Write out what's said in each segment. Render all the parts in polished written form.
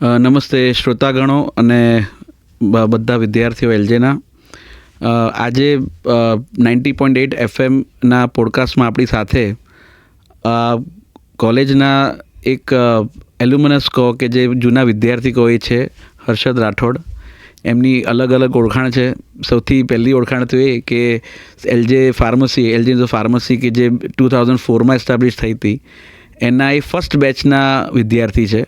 નમસ્તે શ્રોતાગણો અને બધા વિદ્યાર્થીઓ એલજેના. આજે 90.8 એફએમના પોડકાસ્ટમાં આપણી સાથે કોલેજના એક એલ્યુમનસ કહો કે જે જૂના વિદ્યાર્થી કહો એ છે હર્ષદ રાઠોડ. એમની અલગ અલગ ઓળખાણ છે. સૌથી પહેલી ઓળખાણ તો એ કે એલજે ફાર્મસી કે જે 2004માં એસ્ટાબ્લિશ થઈ હતી એના એ ફર્સ્ટ બેચના વિદ્યાર્થી છે.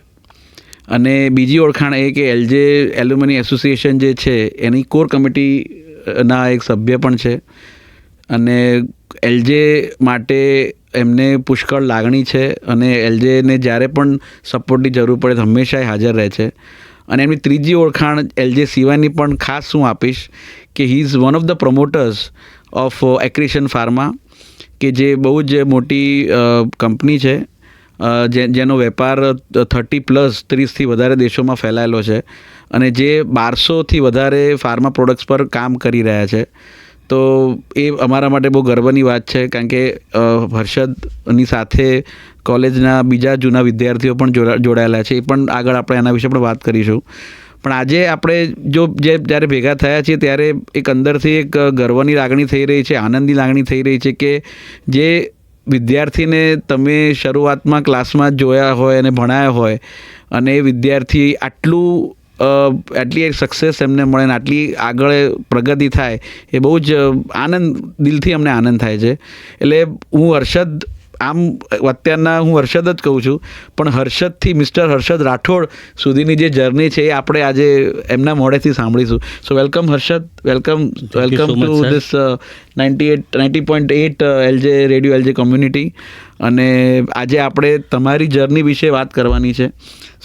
અને બીજી ઓળખાણ એ કે એલજે એલ્યુમની એસોસિએશન જે છે એની કોર કમિટીના એક સભ્ય પણ છે. અને એલજે માટે એમને પુષ્કળ લાગણી છે અને એલજેને જ્યારે પણ સપોર્ટની જરૂર પડે તો હંમેશા હાજર રહે છે. અને એમની ત્રીજી ઓળખાણ એલજે સિવાયની પણ ખાસ હું આપીશ કે he is one of the promoters of Accretion pharma, કે જે બહુ જ મોટી કંપની છે જેનો વેપાર 30+ વધારે દેશોમાં ફેલાયેલો છે અને જે 1200થી વધારે ફાર્મા પ્રોડક્ટ્સ પર કામ કરી રહ્યા છે. તો એ અમારા માટે બહુ ગર્વની વાત છે, કારણ કે હર્ષદની સાથે કોલેજના બીજા જૂના વિદ્યાર્થીઓ પણ જોડાયેલા છે. એ પણ આગળ આપણે એના વિશે પણ વાત કરીશું. પણ આજે આપણે જ્યારે ભેગા થયા છીએ ત્યારે એક અંદરથી એક ગર્વની લાગણી થઈ રહી છે, આનંદની લાગણી થઈ રહી છે કે જે વિદ્યાર્થીને તમે શરૂઆતમાં ક્લાસમાં જોયા હોય અને ભણાયા હોય અને એ વિદ્યાર્થી આટલી એક સક્સેસ એમને મળે ને આટલી આગળ પ્રગતિ થાય એ બહુ જ દિલથી અમને આનંદ થાય છે. એટલે હું હર્ષદ અત્યારના હું હર્ષદ જ કહું છું, પણ હર્ષદથી મિસ્ટર હર્ષદ રાઠોડ સુધીની જે જર્ની છે એ આપણે આજે એમના મોઢેથી સાંભળીશું. So welcome Harshad, welcome to this 90.8 LJ radio LJ community. અને આજે આપણે તમારી જર્ની વિશે વાત કરવાની છે.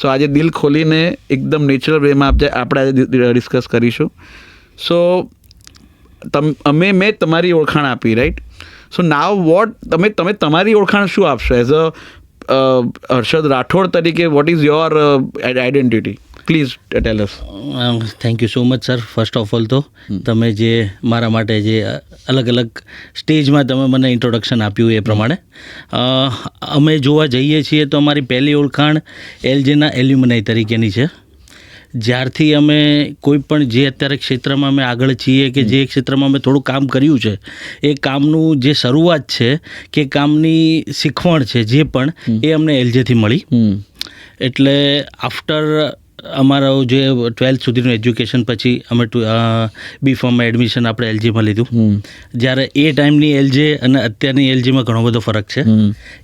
સો આજે દિલ ખોલીને એકદમ નેચરલ વેમાં આપણે આજે ડિસ્કસ કરીશું. સો મેં તમારી ઓળખાણ આપી, રાઈટ? સો નાવ વોટ તમે તમારી ઓળખાણ શું આપશો એઝ અ હર્ષદ રાઠોડ તરીકે? What is your identity? Please tell us. Thank you so much sir. First of all તો તમે જે મારા માટે જે અલગ અલગ સ્ટેજમાં તમે મને ઇન્ટ્રોડક્શન આપ્યું એ પ્રમાણે અમે જોવા જઈએ છીએ તો અમારી પહેલી ઓળખાણ એલજેના એલ્યુમનાઈ તરીકેની છે. જ્યારથી અમે કોઈ પણ જે અત્યારે ક્ષેત્રમાં અમે આગળ છીએ કે જે ક્ષેત્રમાં અમે થોડું કામ કર્યું છે એ કામનું જે શરૂઆત છે કે કામની શીખવણ છે જે પણ એ અમને એલજેથી મળી. એટલે આફ્ટર અમારો જે 12th સુધીનું એજ્યુકેશન પછી અમે B.Pharmમાં એડમિશન આપણે એલજીમાં લીધું. જ્યારે એ ટાઈમની એલજે અને અત્યારની એલજીમાં ઘણો બધો ફરક છે.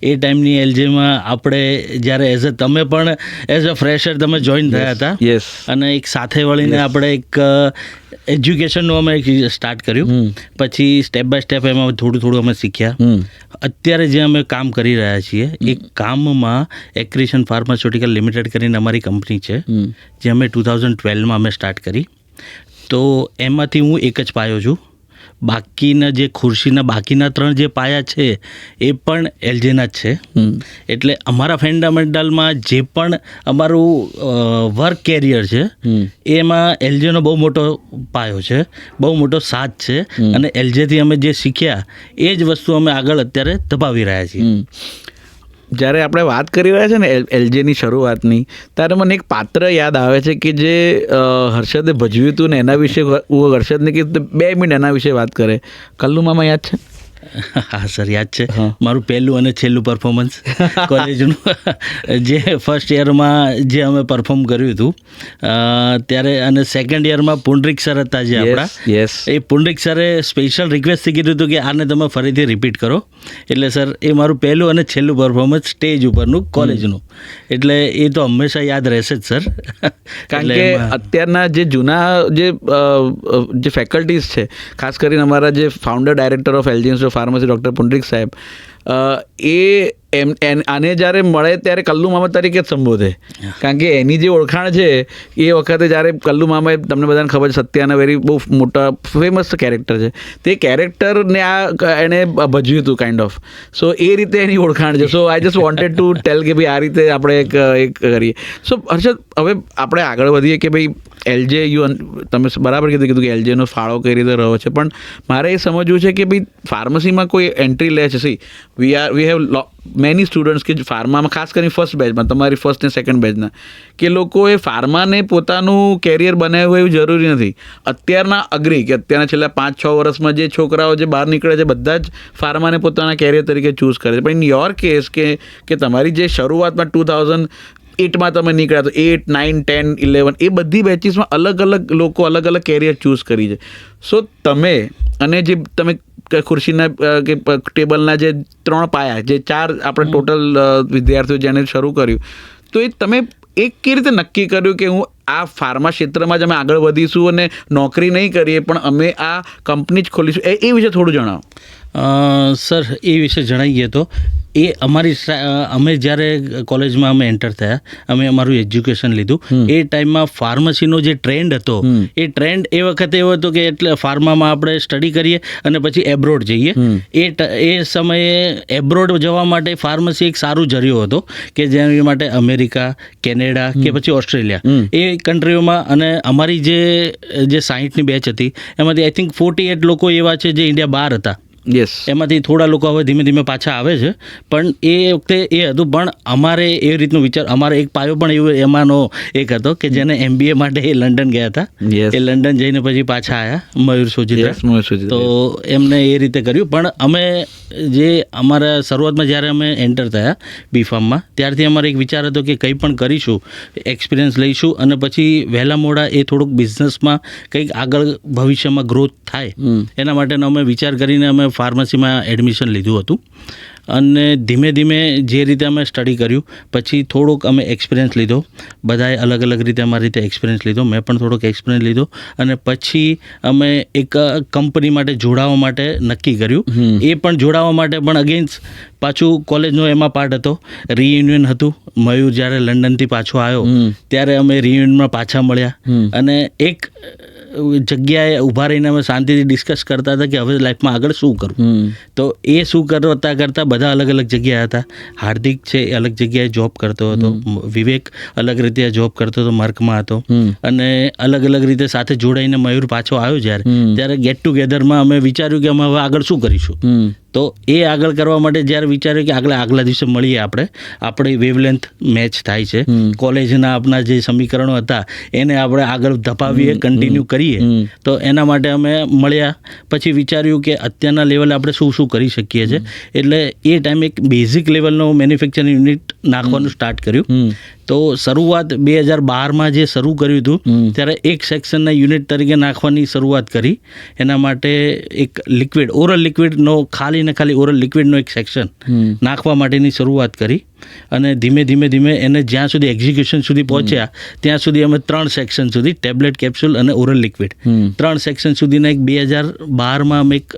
એ ટાઈમની એલજેમાં આપણે જ્યારે તમે પણ એઝ અ ફ્રેશર તમે જોઈન થયા હતા અને એક સાથે વળીને આપણે એક એજ્યુકેશનનું અમે સ્ટાર્ટ કર્યું. પછી સ્ટેપ બાય સ્ટેપ એમાં થોડું અમે શીખ્યા. અત્યારે જે અમે કામ કરી રહ્યા છીએ એ કામમાં એક્રિશન ફાર્માસ્યુટિકલ લિમિટેડ કરીને અમારી કંપની છે જે અમે 2012માં અમે સ્ટાર્ટ કરી. તો એમાંથી હું એક જ પાયો છું. બાકીના જે ખુરશીના બાકીના 3 જે પાયા છે એ પણ એલજેના જ છે. એટલે અમારા ફંડામેન્ટલમાં જે પણ અમારું વર્ક કેરિયર છે એમાં એલજેનો બહુ મોટો પાયો છે, બહુ મોટો સાથ છે. અને એલજેથી અમે જે શીખ્યા એ જ વસ્તુ અમે આગળ અત્યારે દબાવી રહ્યા છીએ. જ્યારે આપણે વાત કરી રહ્યા છે ને એલજેની શરૂઆતની, ત્યારે મને એક પાત્ર યાદ આવે છે કે જે હર્ષદે ભજવ્યું હતું ને એના વિશે હું હર્ષદને કીધું 2 મિનિટ એના વિશે વાત કરે. કલ્લુ મામા યાદ છે? હા સર, યાદ છે. મારું પહેલું અને છેલ્લું પરફોર્મન્સ કોલેજનું જે ફર્સ્ટ યરમાં જે અમે પરફોર્મ કર્યું હતું ત્યારે, અને સેકન્ડ યરમાં પુંડરીક સર હતા જે આપણા, એ પુંડરીક સરે સ્પેશિયલ રિક્વેસ્ટથી કીધું હતું કે આને તમે ફરીથી રિપીટ કરો. એટલે સર એ મારું પહેલું અને છેલ્લું પરફોર્મન્સ સ્ટેજ ઉપરનું કોલેજનું. એટલે એ તો હંમેશા યાદ રહેશે જ સર. કારણ કે અત્યારના જે જૂના જે ફેકલ્ટીઝ છે, ખાસ કરીને અમારા જે founder director of LJ pharmacy doctor Pundarik સાહેબ, આને જ્યારે મળે ત્યારે કલ્લુ મામા તરીકે જ સંબોધે. કારણ કે એની જે ઓળખાણ છે એ વખતે જ્યારે કલ્લુ મામાએ, તમને બધાને ખબર છે, સત્યાના વેરી બહુ મોટા ફેમસ કેરેક્ટર છે, તે કેરેક્ટરને એણે ભજવ્યું હતું કાઇન્ડ ઓફ. સો એ રીતે એની ઓળખાણ છે. So I just wanted to tell કે ભાઈ આ રીતે આપણે એક કરીએ. સો હર્ષદ, હવે આપણે આગળ વધીએ કે ભાઈ એલજે તમે બરાબર કીધું કે એલજેનો ફાળો કઈ રીતે રહ્યો છે, પણ મારે એ સમજવું છે કે ભાઈ ફાર્મસીમાં કોઈ એન્ટ્રી લે છે. વી વી હેવ મેની સ્ટુડન્ટ્સ કે ફાર્મામાં ખાસ કરીને ફર્સ્ટ બેચમાં, તમારી ફર્સ્ટ ને સેકન્ડ બેચના, કે લોકોએ ફાર્માને પોતાનું કેરિયર બનાવ્યું એવું જરૂરી નથી. અત્યારના અગ્રી કે અત્યારના છેલ્લા 5-6 વર્ષમાં જે છોકરાઓ જે બહાર નીકળે છે બધા જ ફાર્માને પોતાના કેરિયર તરીકે ચૂઝ કરે છે. પણ ઇન યોર કેસ કે તમારી જે શરૂઆતમાં 2008માં તમે નીકળ્યા તો 8, 9, 10, 11 એ બધી બેચીસમાં અલગ અલગ લોકો અલગ અલગ કેરિયર ચૂઝ કરી છે. સો તમે અને જે તમે ખુરશીના કે ટેબલના જે 3 પાયા, જે 4 આપણે ટોટલ વિદ્યાર્થીઓ જેને શરૂ કર્યું, તો એ તમે કેવી રીતે નક્કી કર્યું કે હું આ ફાર્મા ક્ષેત્રમાં જ અમે આગળ વધીશું અને નોકરી નહીં કરીએ પણ અમે આ કંપની જ ખોલીશું, એ વિશે થોડું જણાવો. સર, એ વિશે જણાવીએ તો એ અમે જ્યારે કોલેજમાં અમે એન્ટર થયા, અમે અમારું એજ્યુકેશન લીધું, એ ટાઈમમાં ફાર્મસીનો જે ટ્રેન્ડ હતો એ ટ્રેન્ડ એ વખતે એવો હતો કે એટલે ફાર્મામાં આપણે સ્ટડી કરીએ અને પછી એબ્રોડ જઈએ. એ સમયે એબ્રોડ જવા માટે ફાર્મસી એક સારું જરિયો હતો કે જેના માટે અમેરિકા, કેનેડા કે પછી ઓસ્ટ્રેલિયા એ કન્ટ્રીઓમાં, અને અમારી જે 60ની બેચ હતી એમાંથી આઈ થિંક 48 લોકો એવા છે જે ઇન્ડિયા બહાર હતા. યસ, એમાંથી થોડા લોકો હવે ધીમે ધીમે પાછા આવે છે, પણ એ વખતે એ હતું. પણ અમારે એ રીતનો વિચાર, અમારો એક પાયો પણ એવો એમાંનો એક હતો કે જેને MBA માટે એ લંડન ગયા હતા. એ લંડન જઈને પછી પાછા આવ્યા, મયુર સોજિત્રા. તો એમને એ રીતે કર્યું. પણ અમે જે અમારા શરૂઆતમાં જ્યારે અમે એન્ટર થયા B.Pharm ત્યારથી અમારો એક વિચાર હતો કે કંઈ પણ કરીશું, એક્સપિરિયન્સ લઈશું અને પછી વહેલા મોડા એ થોડુંક બિઝનેસમાં કંઈક આગળ ભવિષ્યમાં ગ્રોથ થાય, એના માટેનો અમે વિચાર કરીને અમે ફાર્મસીમાં એડમિશન લીધું હતું. અને ધીમે ધીમે જે રીતે અમે સ્ટડી કર્યું પછી થોડુંક અમે એક્સપિરિયન્સ લીધો, બધાએ અલગ અલગ રીતે અમારી રીતે એક્સપિરિયન્સ લીધો, મેં પણ થોડોક એક્સપિરિયન્સ લીધો, અને પછી અમે એક કંપની માટે જોડાવા માટે નક્કી કર્યું. એ પણ જોડાવા માટે પણ અગેન્સ્ટ પાછું કોલેજનો એમાં પાર્ટ હતો, રિયુનિયન હતું. મયુર જ્યારે લંડનથી પાછો આવ્યો ત્યારે અમે રિયુનિયનમાં પાછા મળ્યા અને એક જગ્યાએ ઊભા રહીને અમે શાંતિથી ડિસ્કસ કરતા હતા કે હવે લાઈફમાં આગળ શું કરવું. તો એ શું કરતાં બધા અલગ અલગ જગ્યાએ હતા. હાર્દિક છે એ અલગ જગ્યાએ જોબ કરતો હતો, વિવેક અલગ રીતે જોબ કરતો હતો, માર્કમાં હતો, અને અલગ અલગ રીતે સાથે જોડાઈને મયુર પાછો આવ્યો ત્યારે ગેટ ટુગેધરમાં અમે વિચાર્યું કે અમે હવે આગળ શું કરીશું. તો એ આગળ કરવા માટે જ્યારે વિચાર્યું કે આગલા દિવસે મળીએ, આપણી વેવલેન્થ મેચ થાય છે, કોલેજના આપણા જે સમીકરણો હતા એને આપણે આગળ ધપાવીએ, કન્ટિન્યુ કરીએ. તો એના માટે અમે મળ્યા. પછી વિચાર્યું કે અત્યારના લેવલે આપણે શું કરી શકીએ છીએ. એટલે એ ટાઈમે એક બેઝિક લેવલનો મેન્યુફેક્ચરિંગ યુનિટ નાખવાનું સ્ટાર્ટ કર્યું. તો શરૂઆત 2012માં જે શરૂ કર્યું હતું ત્યારે એક સેક્શનના યુનિટ તરીકે નાખવાની શરૂઆત કરી. એના માટે એક ઓરલ લિક્વિડનો ખાલી ઓરલ લિક્વિડનો એક સેક્શન નાખવા માટેની શરૂઆત કરી. અને ધીમે ધીમે એને જ્યાં સુધી એક્ઝિક્યુશન સુધી પહોંચ્યા ત્યાં સુધી અમે 3 સેક્શન સુધી, ટેબ્લેટ, કેપ્સ્યુલ અને ઓરલ લિક્વિડ, 3 સેક્શન સુધીના એક 2012માં અમે એક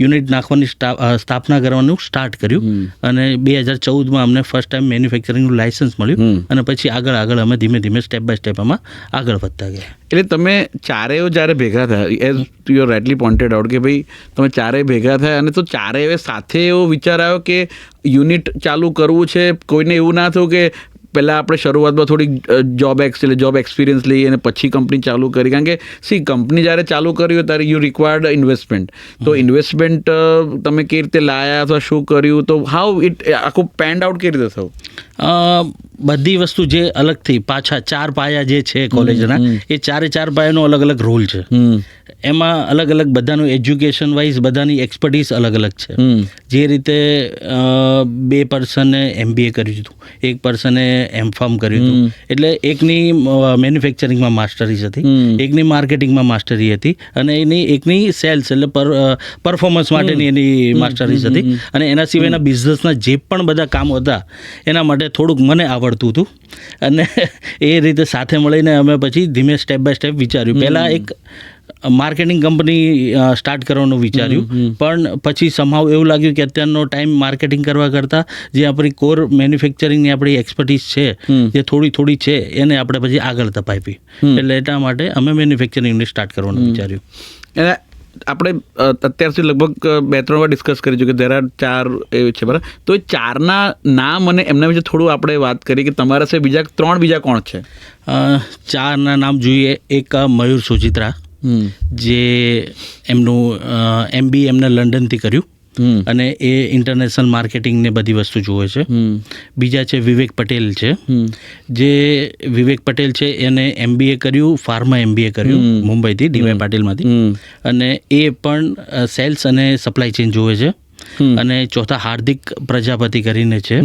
યુનિટ નાખવાની સ્થાપના કરવાનું સ્ટાર્ટ કર્યું. અને 2014માં અમને ફર્સ્ટ ટાઈમ મેન્યુફેક્ચરિંગનું લાયસન્સ મળ્યું. અને પછી આગળ અમે ધીમે ધીમે સ્ટેપ બાય સ્ટેપ આમાં આગળ વધતા ગયા. એટલે તમે ચારેય જ્યારે ભેગા થયા, as you rightly pointed out કે ભાઈ તમે ચારેય ભેગા થયા અને તો ચારેય સાથે એવો વિચાર આવ્યો કે યુનિટ ચાલુ કરવું છે. કોઈને એવું ના થયું કે પહેલાં આપણે શરૂઆતમાં થોડી જોબ એક્સપિરિયન્સ લઈએ અને પછી કંપની ચાલુ કરી. કારણ કે કંપની જ્યારે ચાલુ કરી હોય ત્યારે યુ રિક્વાયર્ડ ઇન્વેસ્ટમેન્ટ. તો ઇન્વેસ્ટમેન્ટ તમે કેવી રીતે લાયા અથવા શું કર્યું, તો હાઉ ઇટ આખું પેન્ડ આઉટ કેવી રીતે થયું? બધી વસ્તુ જે અલગથી પાછા 4 પાયા જે છે કોલેજના, એ 4 પાયાનો અલગ અલગ રોલ છે. એમાં અલગ અલગ બધાનું એજ્યુકેશન વાઇઝ બધાની એક્સપર્ટીઝ અલગ અલગ છે. જે રીતે 2 પર્સને MBA કર્યું હતું, 1 પર્સને M.Pharm કર્યું હતું. એટલે એકની મેન્યુફેક્ચરિંગમાં માસ્ટરીઝ હતી, એકની માર્કેટિંગમાં માસ્ટરી હતી, અને એકની સેલ્સ એટલે પરફોર્મન્સ માટેની એની માસ્ટરીઝ હતી. અને એના સિવાયના બિઝનેસના જે પણ બધા કામો હતા એના માટે થોડુંક મને આવડતું હતું. અને એ રીતે સાથે મળીને અમે પછી ધીમે સ્ટેપ બાય સ્ટેપ વિચાર્યું. પહેલાં એક માર્કેટિંગ કંપની સ્ટાર્ટ કરવાનું વિચાર્યું, પણ પછી સમહાવ એવું લાગ્યું કે અત્યારનો ટાઈમ માર્કેટિંગ કરવા કરતાં જે આપણી કોર મેન્યુફેક્ચરિંગની આપણી એક્સપર્ટીઝ છે, જે થોડી છે, એને આપણે પછી આગળ તપાવી. એટલે એટલા માટે અમે મેન્યુફેક્ચરિંગને સ્ટાર્ટ કરવાનું વિચાર્યું. અને આપણે અત્યાર સુધી લગભગ 2-3 વાર ડિસ્કસ કરી ચૂક્યા, there are 4 એ છે બરાબર. તો એ 4ના નામ અને એમના વિશે થોડું આપણે વાત કરીએ કે તમારા છે બીજા કોણ છે? 4ના નામ જોઈએ. એક મયુર સોજિત્રા, જે એમનું MBA એમને લંડનથી કર્યું. અને એ ઇન્ટરનેશનલ માર્કેટિંગ ને બધી વસ્તુ જોવે છે. બીજા છે વિવેક પટેલ છે, જે વિવેક પટેલ છે એને MBA કર્યું, ફાર્મા MBA કર્યું મુંબઈથી, DY પાટીલમાંથી, અને એ પણ સેલ્સ અને સપ્લાય ચેઇન જોવે છે. અને ચોથા હાર્દિક પ્રજાપતિ કરીને છે.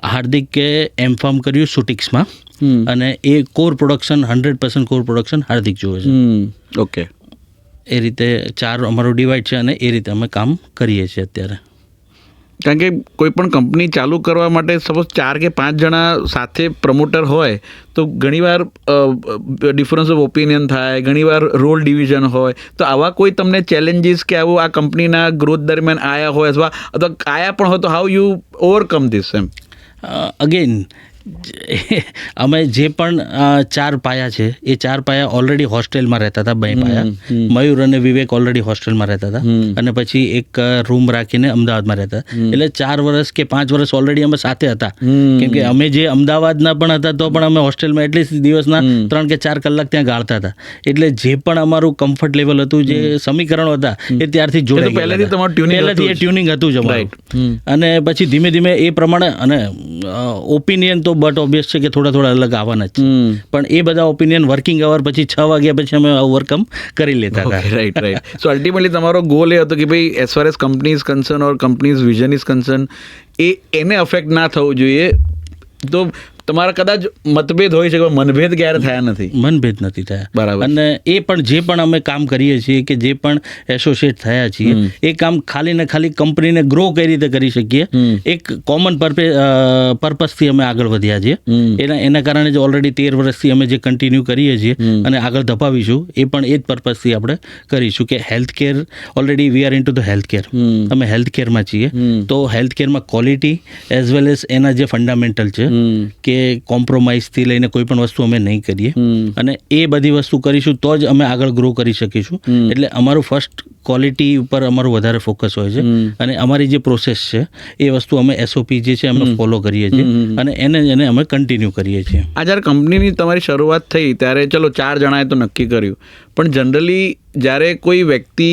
હાર્દિકે M.Pharm કર્યું સુટિક્સમાં, અને એ કોર પ્રોડક્શન 100% કોર પ્રોડક્શન હાર્દિક જોવે છે. ઓકે, એ રીતે 4 અમારું ડિવાઈડ છે, અને એ રીતે અમે કામ કરીએ છીએ અત્યારે. કારણ કે કોઈ પણ કંપની ચાલુ કરવા માટે સપોઝ 4 કે 5 જણા સાથે પ્રમોટર હોય તો ઘણીવાર ડિફરન્સ ઓફ ઓપિનિયન થાય, ઘણીવાર રોલ ડિવિઝન હોય. તો આવા કોઈ તમને ચેલેન્જીસ કે આવું આ કંપનીના ગ્રોથ દરમિયાન આયા હોય અથવા આયા પણ હોય તો હાઉ યુ ઓવરકમ ધીસ? એમ અગેન અમે જે પણ 4 પાયા છે એ 4 પાયા ઓલરેડી હોસ્ટેલમાં રહેતા હતા. 2 પાયા મયુર અને વિવેક ઓલરેડી હોસ્ટેલમાં રહેતા હતા, અને પછી એક રૂમ રાખીને અમદાવાદમાં રહેતા. એટલે 4 વર્ષ કે 5 વર્ષ ઓલરેડી અમે સાથે હતા. કેમ કે અમે જે અમદાવાદના પણ હતા તો પણ અમે હોસ્ટેલમાં એટલીસ્ટ દિવસના 3 કે 4 કલાક ત્યાં ગાળતા હતા. એટલે જે પણ અમારું કમ્ફર્ટ લેવલ હતું, જે સમીકરણો હતા, એ ત્યારથી જોડાઈ પહેલેથી તમારું ટ્યુનિંગ હતું જ અમારું. અને પછી ધીમે ધીમે એ પ્રમાણે, અને ઓપિનિયન તો બટ ઓબ્વિયસ છે કે થોડા અલગ આવવાના જ, પણ એ બધા ઓપિનિયન વર્કિંગ અવર પછી 6 વાગ્યા પછી અમે ઓવરકમ કરી લેતા હતા. રાઈટ. સો અલ્ટિમેટલી તમારો ગોલ એ હતો કે ભાઈ as far as company is concern or companies vision is concern, એને અફેક્ટ ના થવું જોઈએ. તો તમારા કદાચ મતભેદ હોય છે, મનભેદ ક્યારે થયા નથી? મનભેદ નથી થયા. બરાબર. અને એ પણ જે પણ અમે કામ કરીએ છીએ, કે જે પણ એસોસિએટ થયા છીએ, એ કામ ખાલી ને ખાલી કંપનીને ગ્રો કઈ રીતે કરી શકીએ, એક કોમન પર્પઝથી અમે આગળ વધ્યા છીએ. એના કારણે જ ઓલરેડી 13 વર્ષથી અમે જે કન્ટિન્યુ કરીએ છીએ અને આગળ ધપાવીશું, એ પણ એ જ પર્પઝથી આપણે કરીશું. કે health care, already we are into the health care, અમે હેલ્થ કેરમાં છીએ. તો હેલ્થ કેરમાં ક્વોલિટી એઝ વેલ એઝ એના જે ફંડામેન્ટલ છે, કે કોમ્પ્રોમાઇઝથી લઈને કોઈ પણ વસ્તુ અમે નહીં કરીએ, અને એ બધી વસ્તુ કરીશું તો જ અમે આગળ ગ્રો કરી શકીશું. એટલે અમારું ફર્સ્ટ ક્વોલિટી ઉપર અમારું વધારે ફોકસ હોય છે, અને અમારી જે પ્રોસેસ છે એ વસ્તુ અમે SOP જે છે અમે ફોલો કરીએ છીએ, અને એને અમે કન્ટિન્યુ કરીએ છીએ. આ જ્યારે કંપનીની તમારી શરૂઆત થઈ ત્યારે ચલો 4 જણાએ તો નક્કી કર્યું, પણ જનરલી જ્યારે કોઈ વ્યક્તિ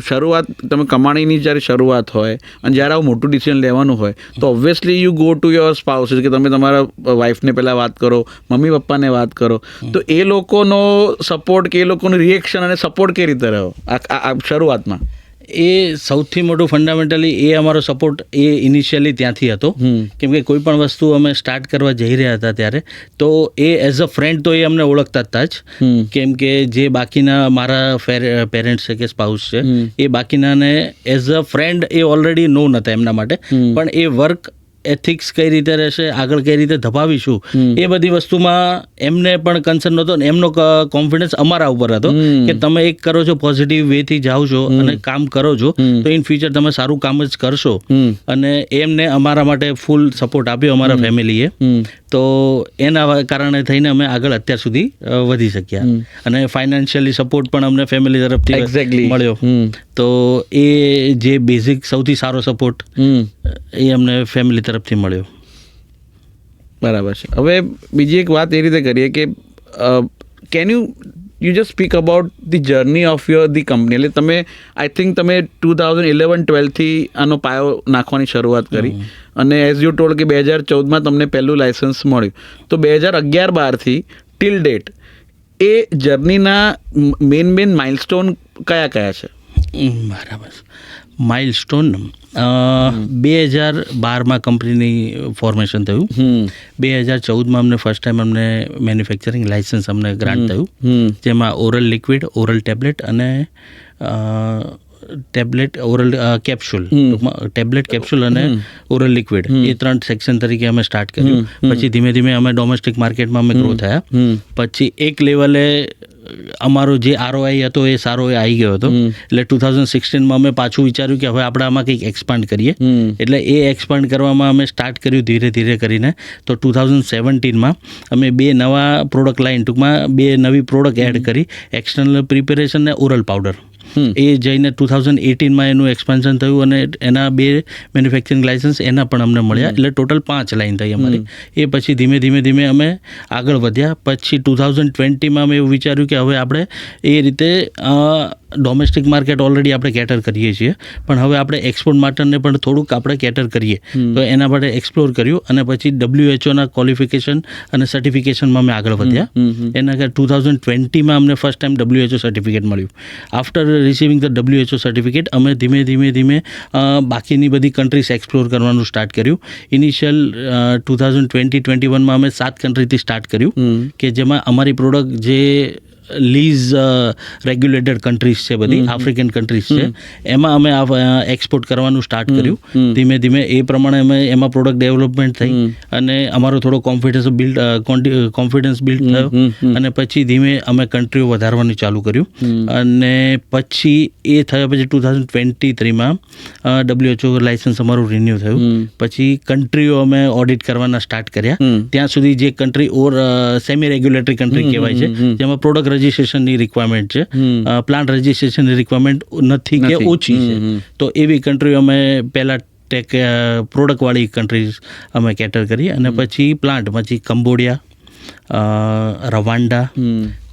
શરૂઆત, તમે કમાણીની જ્યારે શરૂઆત હોય અને જ્યારે આવું મોટું ડિસિઝન લેવાનું હોય તો obviously you go to your spouses, કે તમે તમારા વાઈફને પહેલાં વાત કરો, મમ્મી પપ્પાને વાત કરો. તો એ લોકોનો સપોર્ટ કે એ લોકોનું રિએક્શન અને સપોર્ટ કઈ રીતે રહ્યો આ શરૂઆતમાં? એ સૌથી મોટું ફંડામેન્ટલી એ અમારો સપોર્ટ એ ઇનિશિયલી ત્યાંથી હતો. કેમ કે કોઈ પણ વસ્તુ અમે સ્ટાર્ટ કરવા જઈ રહ્યા હતા ત્યારે તો એ એઝ અ ફ્રેન્ડ તો એ અમને ઓળખતા હતા જ. કેમ કે જે બાકીના મારા પેરેન્ટ્સ છે કે સ્પાઉસ છે, એ બાકીનાને એઝ અ ફ્રેન્ડ એ ઓલરેડી નો નહોતા એમના માટે, પણ એ વર્ક એથિક્સ કઈ રીતે રહેશે, આગળ કઈ રીતે ધપાવીશું, એ બધી વસ્તુમાં એમને પણ કન્સર્ન નહોતો. ને એમનો કોન્ફિડન્સ અમારા ઉપર હતો કે તમે એક કરો છો, પોઝિટિવ વેથી જાઓ છો અને કામ કરો છો, તો ઇન ફ્યુચર તમે સારું કામ જ કરશો. અને એમને અમારા માટે ફૂલ સપોર્ટ આપ્યો અમારા ફેમિલીએ. તો એના કારણે થઈને અમે આગળ અત્યાર સુધી વધી શક્યા. અને ફાઇનાન્શિયલી સપોર્ટ પણ અમને ફેમિલી તરફથી મળ્યો. તો એ જે બેઝિક સૌથી સારો સપોર્ટ એ અમને ફેમિલી તરફથી મળ્યો. બરાબર છે. હવે બીજી એક વાત એ રીતે કરીએ કે can you just speak about the journey of the company? એટલે તમે આઈ થિંક તમે 2011-12થી આનો પાયો નાખવાની શરૂઆત કરી, અને એઝ યુ ટોલ્ડ કે 2014માં તમને પહેલું લાઇસન્સ મળ્યું. તો 2011-12થી ટિલ ડેટ એ જર્નીના મેઇન માઇલસ્ટોન કયા છે? બરાબર. માઇલસ્ટોન 2012માં કંપનીની ફોર્મેશન થયું. 2014માં અમને ફર્સ્ટ ટાઈમ અમને મેન્યુફેક્ચરિંગ લાઇસન્સ અમને ગ્રાન્ટ થયું, જેમાં ઓરલ લિક્વિડ, ઓરલ ટેબ્લેટ અને ઓરલ કેપ્સ્યુલ, ટેબ્લેટ, કેપ્સ્યુલ અને ઓરલ લિક્વિડ, એ 3 સેક્શન તરીકે અમે સ્ટાર્ટ કર્યું. પછી ધીમે ધીમે અમે ડોમેસ્ટિક માર્કેટમાં અમે ગ્રો થયા. પછી એક લેવલે અમારો જે ROI હતો એ સારો એ આવી ગયો હતો. એટલે 2016માં અમે પાછું વિચાર્યું કે હવે આપણે આમાં કંઈક એક્સપાન્ડ કરીએ. એટલે એ એક્સપાન્ડ કરવામાં અમે સ્ટાર્ટ કર્યું ધીરે ધીરે કરીને. તો 2017માં અમે 2 નવા પ્રોડક્ટ લાઇન, ટૂંકમાં 2 નવી પ્રોડક્ટ એડ કરી, એક્સટર્નલ પ્રિપેરેશન ને ઓરલ પાવડર. એ જઈને 2018માં એનું એક્સપાન્શન થયું, અને એના 2 મેન્યુફેક્ચરિંગ લાઇસન્સ એના પણ અમને મળ્યા. એટલે ટોટલ 5 લાઇન થઈ અમારી. એ પછી ધીમે ધીમે અમે આગળ વધ્યા. પછી 2020માં અમે એવું વિચાર્યું કે હવે આપણે એ રીતે ડોમેસ્ટિક માર્કેટ ઓલરેડી આપણે કેટર કરીએ છીએ, પણ હવે આપણે એક્સપોર્ટ માર્કેટને પણ થોડુંક આપણે કેટર કરીએ, તો એના માટે એક્સપ્લોર કર્યું અને પછી WHO ક્વોલિફિકેશન અને સર્ટિફિકેશનમાં અમે આગળ વધ્યા. એના 2020માં અમને ફર્સ્ટ ટાઈમ WHO સર્ટિફિકેટ મળ્યું. After receiving the WHO certificate અમે ધીમે બાકીની બધી કન્ટ્રીઝ એક્સપ્લોર કરવાનું સ્ટાર્ટ કર્યું. ઇનિશિયલ 2020-21માં અમે 7 કન્ટ્રીથી સ્ટાર્ટ કર્યું, કે જેમાં અમારી પ્રોડક્ટ જે લીઝ રેગ્યુલેટેડ કન્ટ્રીઝ છે, બધી આફ્રિકન કન્ટ્રીઝ છે, એમાં અમે એક્સપોર્ટ કરવાનું સ્ટાર્ટ કર્યું. ધીમે એ પ્રમાણે અમે એમાં પ્રોડક્ટ ડેવલપમેન્ટ થઈ અને અમારો થોડો કોન્ફિડન્સ બિલ્ડ થયો અને પછી ધીમે અમે કન્ટ્રીઓ વધારવાનું ચાલુ કર્યું. અને પછી એ થયા પછી 2023માં WHO લાઇસન્સ અમારું રિન્યૂ થયું. પછી કન્ટ્રીઓ અમે ઓડિટ કરવાના સ્ટાર્ટ કર્યા. ત્યાં સુધી જે કન્ટ્રી ઓર સેમી રેગ્યુલેટરી કન્ટ્રી કહેવાય છે, જેમાં પ્રોડક્ટ રજિસ્ટ્રેશનની રિક્વાયરમેન્ટ છે, પ્લાન્ટ રજિસ્ટ્રેશનની રિક્વાયરમેન્ટ નથી કે ઓછી છે, તો એવી કન્ટ્રીઓ અમે પહેલાં પ્રોડક્ટવાળી કન્ટ્રીઝ અમે કેટર કરી. અને પછી પ્લાન્ટ, પછી કંબોડિયા, રવાન્ડા,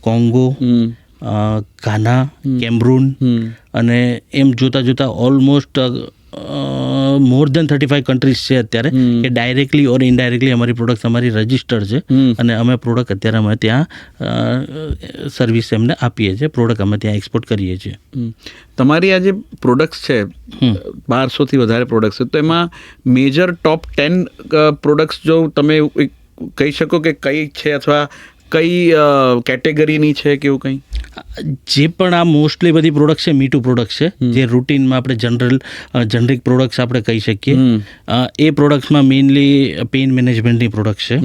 કોંગો, ઘાના, કેમરૂન અને એમ જોતા ઓલમોસ્ટ મોર દેન 35 કન્ટ્રીઝ છે અત્યારે, કે ડાયરેક્ટલી ઓર ઇનડાયરેક્ટલી અમારી પ્રોડક્ટ અમારી રજિસ્ટર્ડ છે અને અમે પ્રોડક્ટ અત્યારે અમે ત્યાં સર્વિસ એમને આપીએ છીએ, પ્રોડક્ટ અમે ત્યાં એક્સપોર્ટ કરીએ છીએ. તમારી આ જે પ્રોડક્ટ્સ છે, 1200થી વધારે પ્રોડક્ટ્સ છે, તો એમાં મેજર ટોપ 10 પ્રોડક્ટ્સ જો તમે કહી શકો કે કઈ છે અથવા કઈ કેટેગરીની છે કે એવું કંઈ? જે પણ આ મોસ્ટલી બધી પ્રોડક્ટ છે મીટુ પ્રોડક્ટ છે, જે રૂટીનમાં આપણે જનરિક પ્રોડક્ટ્સ આપણે કહી શકીએ. એ પ્રોડક્ટ્સમાં મેઇનલી પેઇન મેનેજમેન્ટની પ્રોડક્ટ છે,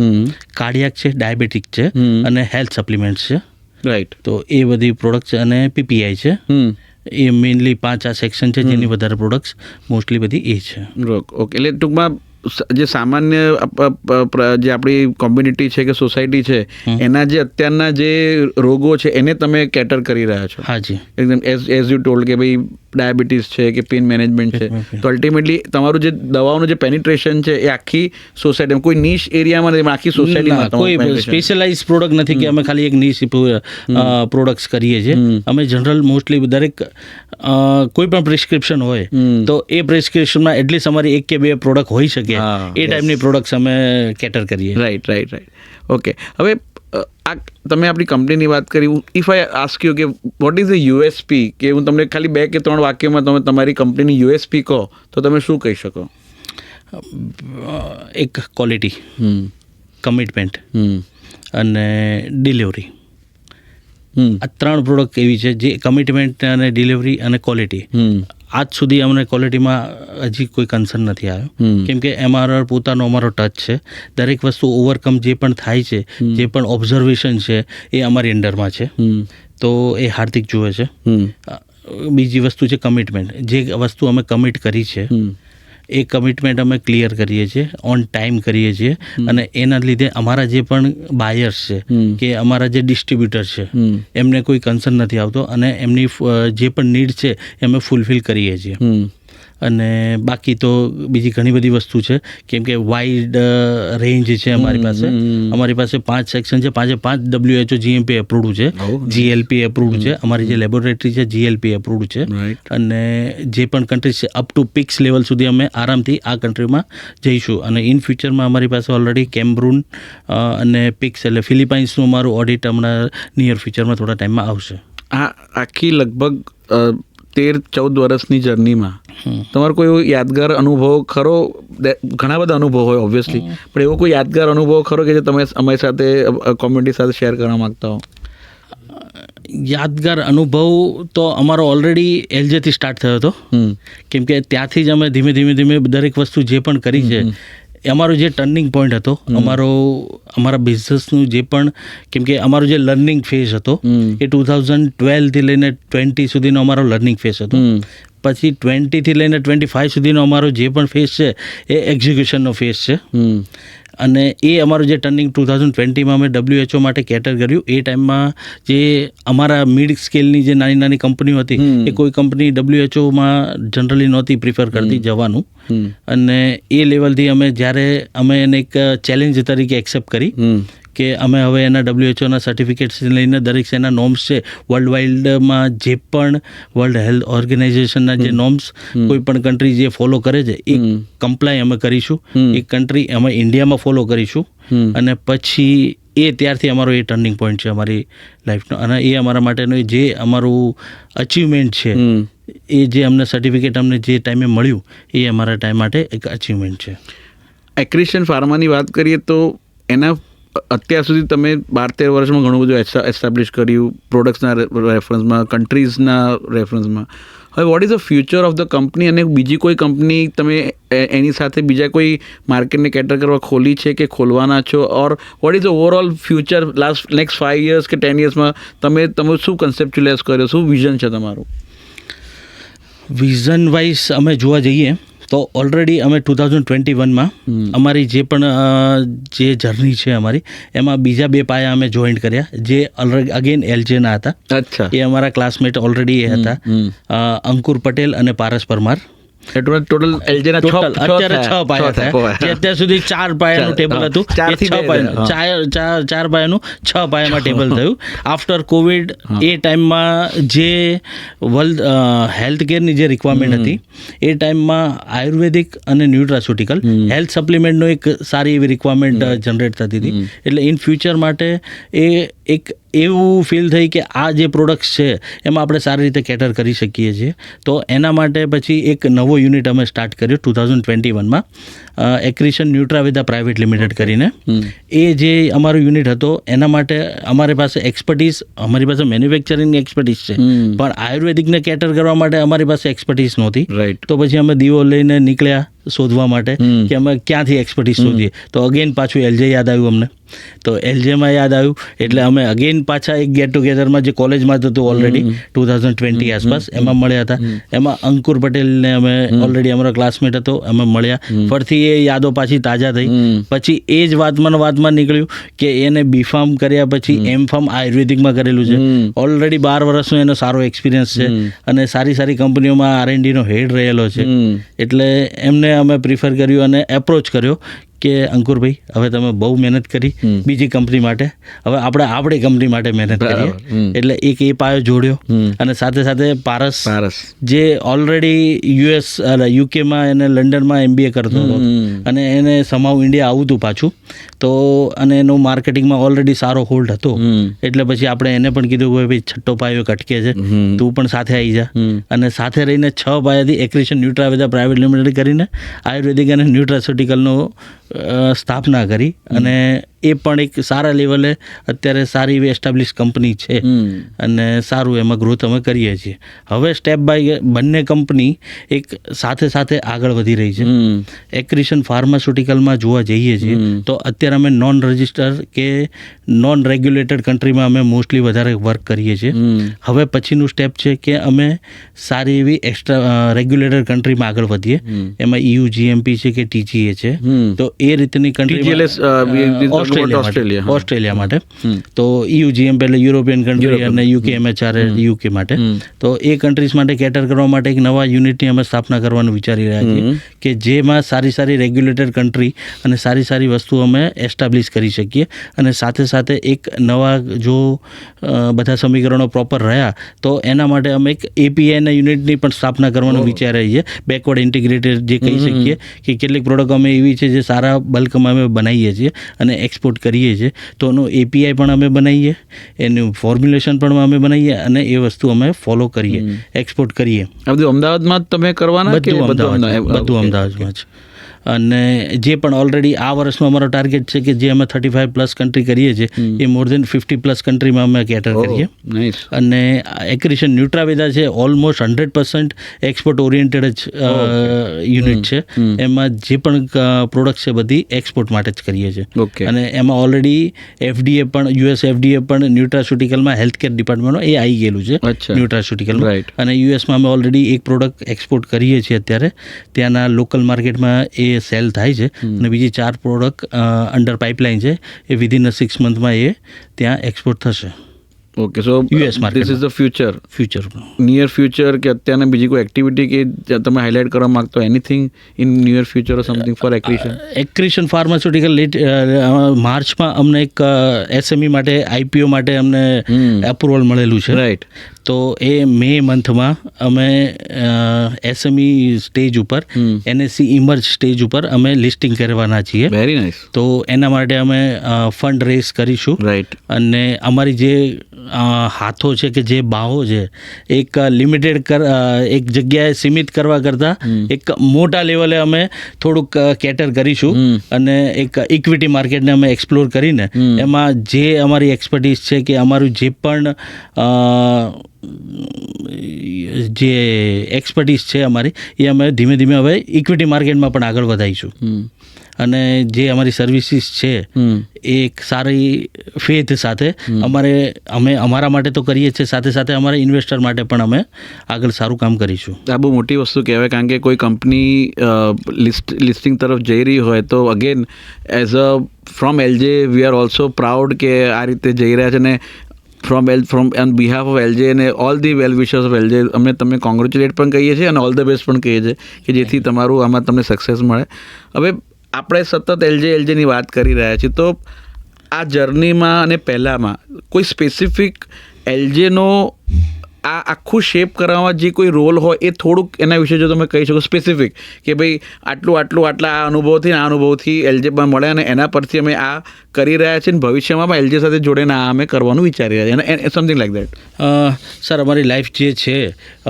કાર્ડિયાક છે, ડાયાબિટીક છે અને હેલ્થ સપ્લિમેન્ટ્સ છે. રાઈટ. તો એ બધી પ્રોડક્ટ છે અને PPI છે. એ મેઇનલી 5 આ સેક્શન છે, જેની વધારે પ્રોડક્ટ્સ મોસ્ટલી બધી એ છે. ઓકે, એટલે ટૂંકમાં જે સામાન્ય જે આપણી કોમ્યુનિટી છે કે સોસાયટી છે, એના જે અત્યારના જે રોગો છે એને તમે કેટર કરી રહ્યા છો. હાજી, એકદમ એઝ યુ ટોલ્ડ કે ભાઈ ડાયાબિટીસ છે કે પેઇન મેનેજમેન્ટ છે, તો અલ્ટિમેટલી તમારું જે દવાઓનું જે પેનિટ્રેશન છે એ આખી સોસાયટીમાં, કોઈ નીશ એરિયામાં નહીં, આખી સોસાયટીમાં કોઈ સ્પેશિયલાઇઝ પ્રોડક્ટ નથી કે અમે ખાલી એક નીશ પ્રોડક્ટ્સ કરીએ છીએ. અમે જનરલ મોસ્ટલી દરેક કોઈ પણ પ્રિસ્ક્રિપ્શન હોય તો એ પ્રિસ્ક્રિપ્શનમાં એટલીસ્ટ અમારી 1 કે 2 પ્રોડક્ટ હોઈ શકે, એ ટાઈપની પ્રોડક્ટ્સ અમે કેટર કરીએ. રાઈટ. ઓકે, હવે આ તમે આપણી કંપનીની વાત કરી. ઇફ આઈ આસ્ક યુ કે વોટ ઇઝ ધ USP, કે હું તમને ખાલી 2 કે 3 વાક્યમાં તમે તમારી કંપનીની USP કહો તો તમે શું કહી શકો? એક ક્વોલિટી, કમિટમેન્ટ અને ડિલિવરી. આ 3 પ્રોડક્ટ એવી છે જે કમિટમેન્ટ અને ડિલિવરી અને ક્વોલિટી, આજ સુધી અમને ક્વોલિટીમાં હજી કોઈ કન્સર્ન નથી આવ્યો, કેમ કે અમારો પોતાનો ટચ છે. દરેક વસ્તુ ઓવરકમ જે પણ થાય છે, જે પણ ઓબ્ઝર્વેશન છે એ અમારી અંડરમાં છે, તો એ હાર્દિક જુએ છે. બીજી વસ્તુ છે કમિટમેન્ટ. જે વસ્તુ અમે કમિટ કરી છે એ કમિટમેન્ટ અમે ક્લિયર કરીએ છીએ, ઓન ટાઈમ કરીએ છીએ, અને એના લીધે અમારા જે પણ બાયર્સ છે કે અમારા જે ડિસ્ટ્રીબ્યુટર છે એમને કોઈ કન્સર્ન નથી આવતો અને એમની જે પણ નીડ છે એ અમે ફૂલફિલ કરીએ છીએ. અને બાકી તો બીજી ઘણી બધી વસ્તુ છે, કેમ કે વાઇડ રેન્જ છે અમારી પાસે 5 સેક્શન છે, 5 WHO GMP એપ્રુવડ છે, GLP એપ્રુવડ છે, અમારી જે લેબોરેટરી છે GLP એપ્રુવડ છે. અને જે પણ કન્ટ્રી છે અપ ટુ PICS લેવલ સુધી અમે આરામથી આ કન્ટ્રીમાં જઈશું. અને ઇન ફ્યુચરમાં અમારી પાસે ઓલરેડી કેમરૂન અને PICS એટલે ફિલિપાઇન્સનું અમારું ઓડિટ હમણાં નિયર ફ્યુચરમાં થોડા ટાઈમમાં આવશે. આ આખી લગભગ 13-14 વર્ષની જર્નીમાં તમારો કોઈ એવો યાદગાર અનુભવ ખરો? ઘણા બધા અનુભવ હોય ઓબ્વિયસલી, પણ એવો કોઈ યાદગાર અનુભવ ખરો કે જે તમે અમારી સાથે કોમ્યુનિટી સાથે શેર કરવા માંગતા હો? યાદગાર અનુભવ તો અમારો ઓલરેડી LJથી સ્ટાર્ટ થયો હતો, કેમ કે ત્યાંથી જ અમે ધીમે દરેક વસ્તુ જે પણ કરી છે, અમારો જે ટર્નિંગ પોઈન્ટ હતો, અમારા બિઝનેસનું જે પણ, કેમ કે અમારો જે લર્નિંગ ફેઝ હતો એ 2012થી લઈને 20 સુધીનો અમારો લર્નિંગ ફેઝ હતો. પછી 20થી લઈને 25 સુધીનો અમારો જે પણ ફેઝ છે એ એક્ઝિક્યુશનનો ફેઝ છે. અને એ અમારું જે ટર્નિંગ 2020માં અમે WHO માટે કેટર કર્યું. એ ટાઈમમાં જે અમારા મિડ સ્કેલની જે નાની કંપનીઓ હતી એ કોઈ કંપની WHOમાં જનરલી નહોતી પ્રિફર કરતી જવાનું. અને એ લેવલથી અમે જ્યારે અમે એને એક ચેલેન્જ તરીકે એક્સેપ્ટ કરી કે અમે હવે એના WHO સર્ટિફિકેટ્સ લઈને દરેક એના નોર્મ્સ છે વર્લ્ડ વાઇડમાં જે પણ વર્લ્ડ હેલ્થ ઓર્ગેનાઇઝેશનના જે નોર્મ્સ કોઈ પણ કન્ટ્રી જે ફોલો કરે છે એ કમ્પ્લાય અમે કરીશું, એ કન્ટ્રી અમે ઇન્ડિયામાં ફોલો કરીશું અને પછી એ ત્યારથી અમારો એ ટર્નિંગ પોઈન્ટ છે અમારી લાઈફનો. અને એ અમારા માટેનું જે અમારું અચીવમેન્ટ છે એ જે અમને સર્ટિફિકેટ અમને જે ટાઈમે મળ્યું એ અમારા ટાઈમ માટે એક અચીવમેન્ટ છે. એક્રિશન ફાર્માની વાત કરીએ તો એના અત્યાર સુધી તમે 12-13 વર્ષમાં ઘણું બધું એસ્ટાબ્લિશ કર્યું, પ્રોડક્ટ્સના રેફરન્સમાં, કન્ટ્રીઝના રેફરન્સમાં. હવે what is the future of the company, અને બીજી કોઈ કંપની તમે એની સાથે બીજા કોઈ માર્કેટને કેટર કરવા ખોલી છે કે ખોલવાના છો? ઓર what is the overall future next 5 years કે 10 yearsમાં તમે શું કન્સેપ્ચ્યુલાઇઝ કર્યો, શું વિઝન છે તમારું? વિઝન વાઇઝ અમે જોવા જઈએ તો ઓલરેડી અમે 2021માં અમારી જે પણ જે જર્ની છે અમારી એમાં બીજા 2 પાયા અમે જોઈન્ટ કર્યા, જે અગેન એલજેના હતા. અચ્છા. એ અમારા ક્લાસમેટ ઓલરેડી એ હતા, અંકુર પટેલ અને પારસ પરમાર. ટોટલ એલજેના અત્યારે 6 પાયા થયા. જે અત્યાર સુધી 4 પાયાનું ટેબલ હતું, 4 પાયાનું 6 પાયામાં ટેબલ થયું. આફ્ટર કોવિડ એ ટાઈમમાં જે વર્લ્ડ હેલ્થ કેરની જે રિક્વાયરમેન્ટ હતી એ ટાઈમમાં આયુર્વેદિક અને ન્યુટ્રાસ્યુટિકલ હેલ્થ સપ્લિમેન્ટનો એક સારી એવી રિક્વાયરમેન્ટ જનરેટ થતી હતી. એટલે ઇન ફ્યુચર માટે એ એક એવું ફીલ થઈ કે આ જે પ્રોડક્ટ્સ છે એમાં આપણે સારી રીતે કેટર કરી શકીએ છીએ. તો એના માટે પછી એક નવો યુનિટ અમે સ્ટાર્ટ કર્યો 2021માં, એક્રિશન ન્યુટ્રાવેદા પ્રાઇવેટ લિમિટેડ કરીને. એ જે અમારો યુનિટ હતો એના માટે અમારી પાસે એક્સપર્ટીઝ, અમારી પાસે મેન્યુફેક્ચરિંગ એક્સપર્ટીઝ છે, પણ આયુર્વેદિકને કેટર કરવા માટે અમારી પાસે એક્સપર્ટીઝ નહોતી. તો પછી અમે દીવો લઈને નીકળ્યા શોધવા માટે કે અમે ક્યાંથી એક્સપર્ટીઝ શોધીએ. તો અગેન પાછું એલજે યાદ આવ્યું અમને. તો એલજેમાં યાદ આવ્યું એટલે અમે અગેન પાછા એક ગેટ ટુગેધરમાં જે કોલેજમાં હતું ઓલરેડી 2020 આસપાસ એમાં મળ્યા હતા. એમાં અંકુર પટેલને અમે ઓલરેડી અમારો ક્લાસમેટ હતો, અમે મળ્યા. ફરીથી એ યાદો પાછી તાજા થઈ. પછી એ જ વાતમાં નીકળ્યું કે એને બીફાર્મ કર્યા પછી એમફાર્મ આયુર્વેદિકમાં કરેલું છે. ઓલરેડી 12 વર્ષનો એનો સારો એક્સપિરિયન્સ છે અને સારી કંપનીઓમાં R&Dનો હેડ રહેલો છે. એટલે એમને અમે પ્રિફર કર્યું અને એપ્રોચ કર્યો કે અંકુરભાઈ હવે તમે બહુ મહેનત કરી બીજી કંપની માટે, હવે આપણે આપણી કંપની માટે મહેનત કરીએ. એટલે એક એ પાયો જોડ્યો અને સાથે પારસ જે ઓલરેડી યુકેમાં અને લંડનમાં MBA કરતો હતો અને એને સમાવ ઇન્ડિયા આવું હતું પાછું, તો અને એનો માર્કેટિંગમાં ઓલરેડી સારો હોલ્ડ હતો. એટલે પછી આપણે એને પણ કીધું કે ભાઈ 6 પાયો અટકે છે, તું પણ સાથે આવી જા. અને સાથે રહીને 6 પાયાથી એક્રિશન ન્યુટ્રાવેદા પ્રાઇવેટ લિમિટેડ કરીને આયુર્વેદિક અને ન્યુટ્રાસ્યુટિકલનો સ્થાપના કરી અને એ પણ એક સારા લેવલે અત્યારે સારી એવી એસ્ટાબ્લિશ કંપની છે અને સારું એમાં ગ્રોથ અમે કરીએ છીએ. હવે સ્ટેપ બાય બંને કંપની એક સાથે આગળ વધી રહી છે. એક્રિશન ફાર્માસ્યુટિકલમાં જોવા જઈએ છીએ તો અત્યારે અમે નોન રજિસ્ટર કે નોન રેગ્યુલેટેડ કન્ટ્રીમાં અમે મોસ્ટલી વધારે વર્ક કરીએ છીએ. હવે પછીનું સ્ટેપ છે કે અમે સારી એવી એક્સ્ટ્રા રેગ્યુલેટેડ કન્ટ્રીમાં આગળ વધીએ. એમાં EU GMP છે કે TGA છે, તો એ રીતની કન્ટ્રી ઓસ્ટ્રેલિયા માટે. તો EU GMP એટલે યુરોપિયન કન્ટ્રી અને UK MHR UK માટે. તો એ કન્ટ્રીઝ માટે કેટર કરવા માટે એક નવા યુનિટની અમે સ્થાપના કરવાનું વિચારી રહ્યા છીએ કે જેમાં સારી રેગ્યુલેટેડ કન્ટ્રી અને સારી વસ્તુઓ અમે એસ્ટાબ્લિશ કરી શકીએ. અને સાથે એક નવા જો બધા સમીકરણો પ્રોપર રહ્યા તો એના માટે અમે એક APIના યુનિટની પણ સ્થાપના કરવાનું વિચારી છીએ. બેકવર્ડ ઇન્ટિગ્રેટેડ જે કહી શકીએ કે કેટલીક પ્રોડક્ટ અમે એવી છે જે સારા બલ્કમાં અમે બનાવીએ છીએ અને એક્સપોર્ટ કરીએ છીએ. તો એનું API પણ અમે બનાવીએ, એનું ફોર્મ્યુલેશન પણ અમે બનાવીએ અને એ વસ્તુ અમે ફોલો કરીએ, એક્સપોર્ટ કરીએ. આ બધું અમદાવાદમાં જ તમે કરવાના? બધું અમદાવાદમાં જ. અને જે પણ ઓલરેડી આ વર્ષનો અમારો ટાર્ગેટ છે કે જે અમે 35+ કન્ટ્રી કરીએ છીએ એ મોર દેન 50+ કન્ટ્રીમાં અમે કેટર કરીએ. અને એક્રિશન ન્યુટ્રાવેદા છે ઓલમોસ્ટ 100% એક્સપોર્ટ ઓરિએન્ટેડ જ યુનિટ છે. એમાં જે પણ પ્રોડક્ટ છે બધી એક્સપોર્ટ માટે જ કરીએ છીએ. અને એમાં ઓલરેડી FDA પણ US FDA પણ ન્યુટ્રાસ્યુટિકલમાં હેલ્થકેર ડિપાર્ટમેન્ટમાં એ આવી ગયેલું છે ન્યુટ્રાસ્યુટિકલમાં. અને USમાં અમે ઓલરેડી એક પ્રોડક્ટ એક્સપોર્ટ કરીએ છીએ અત્યારે, ત્યાંના લોકલ માર્કેટમાં એ સેલ થાય છે. અને બીજી 4 પ્રોડક્ટ અંડર પાઇપલાઇન છે, એ વિધિન 6 મંથમાં એ ત્યાં એક્સપોર્ટ થશે. Okay, so US market this is the future near future કે અત્યારના બીજી કોઈ એક્ટિવિટી કે જ્યાં તમે હાઇલાઇટ કરવા માંગતો anything in near future or something for Accretion? Accretion pharmaceutical માર્ચમાં અમને એક SME માટે IPO માટે અમને અપ્રુવલ મળેલું છે. રાઈટ. તો એ મે મંથમાં અમે SME સ્ટેજ ઉપર NSE ઇમર્જ સ્ટેજ ઉપર અમે લિસ્ટિંગ કરવાના છીએ. Very nice. તો એના માટે અમે ફંડ રેઝ કરીશું. રાઈટ. અને અમારી જે હાથો છે કે જે બાહો છે એક લિમિટેડ એક જગ્યાએ સીમિત કરવા કરતાં એક મોટા લેવલે અમે થોડુંક કેટર કરીશું અને એક ઇક્વિટી માર્કેટને અમે એક્સપ્લોર કરીને એમાં જે અમારી એક્સપર્ટીઝ છે કે અમારું જે પણ જે એક્સપર્ટીઝ છે અમારી એ અમે ધીમે ધીમે હવે ઇક્વિટી માર્કેટમાં પણ આગળ વધારીશું. અને જે અમારી સર્વિસીસ છે એ એક સારી ફેથ સાથે અમે અમારા માટે તો કરીએ છીએ, સાથે સાથે અમારા ઇન્વેસ્ટર માટે પણ અમે આગળ સારું કામ કરીશું. આ બહુ મોટી વસ્તુ કહેવાય, કારણ કે કોઈ કંપની લિસ્ટિંગ તરફ જઈ રહી હોય તો again as a from LJ we are also proud કે આ રીતે જઈ રહ્યા છે. ને from on behalf of LJ અને all the well wishers of LJ અમે તમને કોંગ્રેચ્યુલેટ પણ કહીએ છીએ અને ઓલ ધ બેસ્ટ પણ કહીએ છીએ કે જેથી તમારું આમાં તમને સક્સેસ મળે. હવે આપણે સતત LJની વાત કરી રહ્યા છીએ, તો આ જર્નીમાં અને પહેલાંમાં કોઈ સ્પેસિફિક LJનો આ આખું શેપ કરવામાં જે કોઈ રોલ હોય એ થોડુંક એના વિશે જો તમે કહી શકો સ્પેસિફિક કે ભાઈ આટલા આ અનુભવથી LJમાં મળે અને એના પરથી અમે આ કરી રહ્યા છીએ અને ભવિષ્યમાં પણ LJ સાથે જોડેને આ અમે કરવાનું વિચારી રહ્યા છીએ અને સમથિંગ લાઈક દેટ. સર, અમારી લાઈફ જે છે,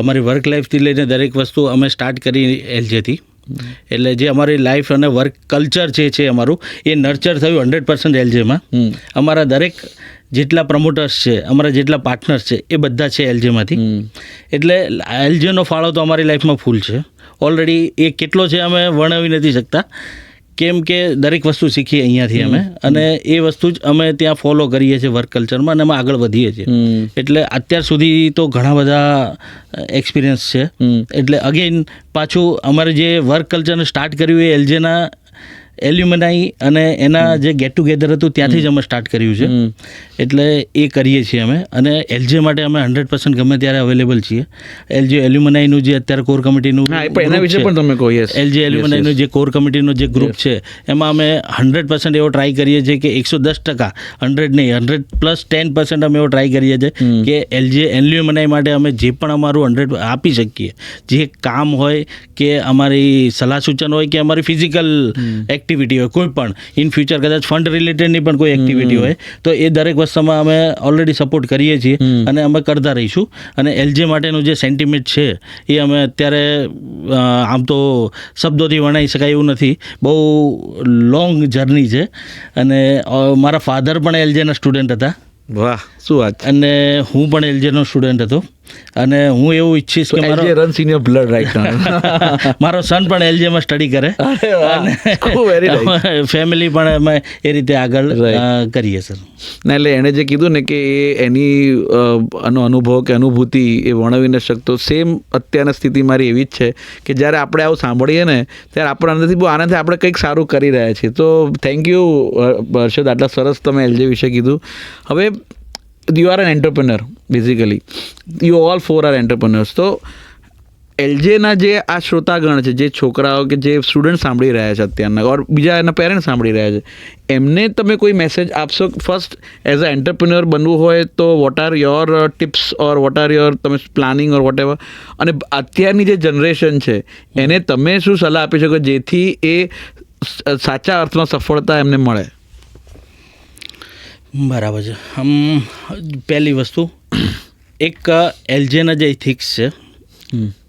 અમારી વર્ક લાઈફથી લઈને દરેક વસ્તુ અમે સ્ટાર્ટ કરી LJથી. એટલે જે અમારી લાઈફ અને વર્ક કલ્ચર છે અમારું એ નર્ચર થયું 100% LJમાં. અમારા દરેક જેટલા પ્રમોટર્સ છે, અમારા જેટલા પાર્ટનર્સ છે એ બધા છે LJમાંથી. એટલે LJનો ફાળો તો અમારી લાઈફમાં ફૂલ છે ઓલરેડી. એ કેટલો છે અમે વર્ણવી નથી શકતા, કેમ કે દરેક વસ્તુ શીખીએ અહીંયાથી અમે, અને એ વસ્તુ જ અમે ત્યાં ફોલો કરીએ છીએ વર્ક કલ્ચરમાં અને અમે આગળ વધીએ છીએ. એટલે અત્યાર સુધી તો ઘણા બધા એક્સપિરિયન્સ છે. એટલે અગેન પાછું અમારે જે વર્ક કલ્ચરને સ્ટાર્ટ કર્યું એ LJના એલ્યુમનાઈ અને એના જે ગેટ ટુગેધર હતું ત્યાંથી જ અમે સ્ટાર્ટ કર્યું છે. એટલે એ કરીએ છીએ અમે, અને LJ માટે અમે 100% ગમે ત્યારે અવેલેબલ છીએ. LJ એલ્યુમનાઈનું જે અત્યારે કોર કમિટીનું એના વિશે પણ તમે કહો. LJ એલ્યુમનાઈનું જે કોર કમિટીનું જે ગ્રુપ છે એમાં અમે 100% એવો ટ્રાય કરીએ છીએ કે 110%, 100 નહીં 100+10% અમે એવો ટ્રાય કરીએ છીએ કે LJ એલ્યુમનાઈ માટે અમે જે પણ અમારું 100 આપી શકીએ, જે કામ હોય કે અમારી સલાહ સૂચન હોય કે અમારી ફિઝિકલ એક્ટિવિટી હોય, કોઈ પણ ઇન ફ્યુચર કદાચ ફંડ રિલેટેડની પણ કોઈ એક્ટિવિટી હોય તો એ દરેક વસ્તુમાં અમે ઓલરેડી સપોર્ટ કરીએ છીએ અને અમે કરતા રહીશું. અને LJ માટેનું જે સેન્ટિમેન્ટ છે એ અમે અત્યારે આમ તો શબ્દોથી વર્ણવી શકાય એવું નથી, બહુ લોંગ જર્ની છે. અને મારા ફાધર પણ LJના સ્ટુડન્ટ હતા. વાહ, શું વાત. અને હું પણ LJનો સ્ટુડન્ટ હતો અને હું એવું ઈચ્છીશ કે મારો runs in your blood right now. મારો સન પણ LJમાં સ્ટડી કરે અને ફેમિલી પણ અમે એ રીતે આગળ કરીએ સર. ના, એટલે એણે જે કીધું ને કે એની અનુભવ કે અનુભૂતિ એ વર્ણવી ન શકતો. સેમ અત્યારની સ્થિતિ મારી એવી જ છે કે જ્યારે આપણે આવું સાંભળીએ ને ત્યારે આપણને અંદરથી બહુ આનંદ થાય, આપણે કંઈક સારું કરી રહ્યા છીએ. તો થેન્ક યુ હર્ષદ, આટલા સરસ તમે LJ વિશે કીધું. હવે you are an entrepreneur basically, you all four are entrepreneurs. તો LJના જે આ શ્રોતાગણ છે, જે છોકરાઓ કે જે સ્ટુડન્ટ સાંભળી રહ્યા છે અત્યારના, ઓર બીજા એના પેરેન્ટ્સ સાંભળી રહ્યા છે, એમને તમે કોઈ મેસેજ આપશો? ફર્સ્ટ એઝ અ એન્ટરપ્રિન્યોર બનવું હોય તો what are your tips or what are your તમે પ્લાનિંગ ઓર વોટ એવર, અને અત્યારની જે જનરેશન છે એને તમે શું સલાહ આપી શકો જેથી એ સાચા અર્થમાં સફળતા એમને મળે? બરાબર છે. પહેલી વસ્તુ, એક LJના જે ઇથિક્સ છે,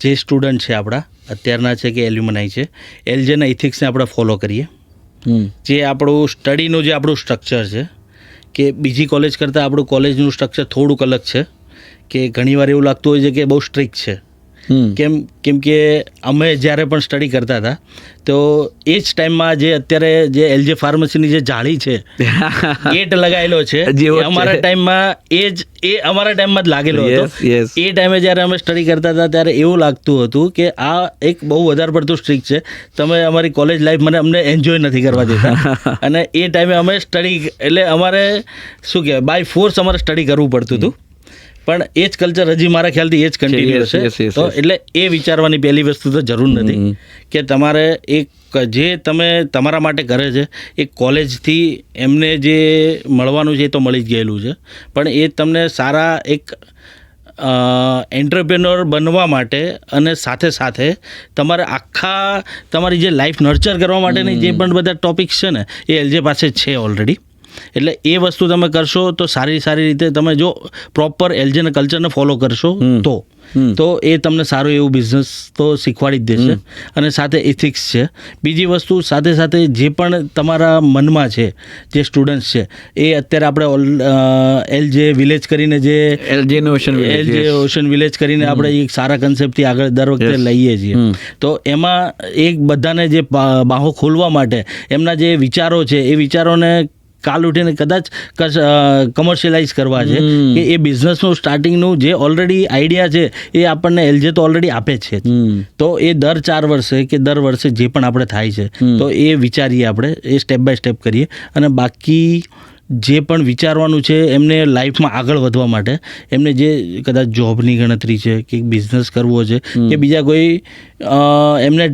જે સ્ટુડન્ટ છે આપણા અત્યારના છે કે એલ્યુમનાઈ છે, LJના ઇથિક્સને આપણે ફોલો કરીએ. જે આપણું સ્ટડીનું જે આપણું સ્ટ્રક્ચર છે કે બીજી કોલેજ કરતાં આપણું કોલેજનું સ્ટ્રક્ચર થોડુંક અલગ છે. કે ઘણીવાર એવું લાગતું હોય છે કે બહુ સ્ટ્રિક્ટ છે. કેમ કે અમે જ્યારે પણ સ્ટડી કરતા હતા તો એ જ ટાઈમમાં જે અત્યારે જે LJ ફાર્મસીની જે જાળી છે, ગેટ લગાવેલો છે, અમારા ટાઈમમાં એ અમારા ટાઈમમાં જ લાગેલો હતો. એ ટાઈમે જ્યારે અમે સ્ટડી કરતા હતા ત્યારે એવું લાગતું હતું કે આ એક બહુ વધારે પડતું સ્ટ્રિક્ટ છે, તમે અમારી કોલેજ લાઈફ અમને એન્જોય નથી કરવા દેતા. અને એ ટાઈમે અમે સ્ટડી એટલે અમારે શું કહેવાય બાય ફોર્સ અમારે સ્ટડી કરવું પડતું હતું. પણ એ જ કલ્ચર હજી મારા ખ્યાલથી એ જ કન્ટિન્યુ Yes, yes, છે. yes, તો yes. એટલે એ વિચારવાની પહેલી વસ્તુ તો જરૂર નથી કે તમારે એક જે તમે તમારા માટે કરે છે એ કોલેજથી એમને જે મળવાનું છે એ તો મળી જ ગયેલું છે, પણ એ તમને સારા એક એન્ટરપ્રેન્યોર બનવા માટે અને સાથે સાથે તમારે આખા તમારી જે લાઈફ નર્ચર કરવા માટેની જે પણ બધા ટોપિક્સ છે ને એ એલજે પાસે છે ઓલરેડી. એટલે એ વસ્તુ તમે કરશો તો સારી રીતે તમે જો પ્રોપર એલજેના કલ્ચરને ફોલો કરશો તો એ તમને સારું એવું બિઝનેસ તો શીખવાડી જ દેશે. અને સાથે એથિક્સ છે. બીજી વસ્તુ સાથે જે પણ તમારા મનમાં છે, જે સ્ટુડન્ટ્સ છે એ અત્યારે આપણે એલજે વિલેજ કરીને જે એલજે ઓશન વિલેજ કરીને આપણે એક સારા કન્સેપ્ટથી આગળ દર વખતે લઈએ છીએ. તો એમાં એક બધાને જે બાહો ખોલવા માટે એમના જે વિચારો છે એ વિચારોને કાલ ઉઠીને કદાચ કમર્શિયલાઇઝ કરવા છે કે એ બિઝનેસનું સ્ટાર્ટિંગનું જે ઓલરેડી આઈડિયા છે એ આપણને એલજે તો ઓલરેડી આપે છે. તો એ દર 4 વર્ષે કે દર વર્ષે જે પણ આપણે થાય છે તો એ વિચારીએ, આપણે એ સ્ટેપ બાય સ્ટેપ કરીએ. અને બાકી જે પણ વિચારવાનું છે એમને લાઈફમાં આગળ વધવા માટે, એમને જે કદાચ જોબની ગણતરી છે કે બિઝનેસ કરવો છે કે બીજા કોઈ એમને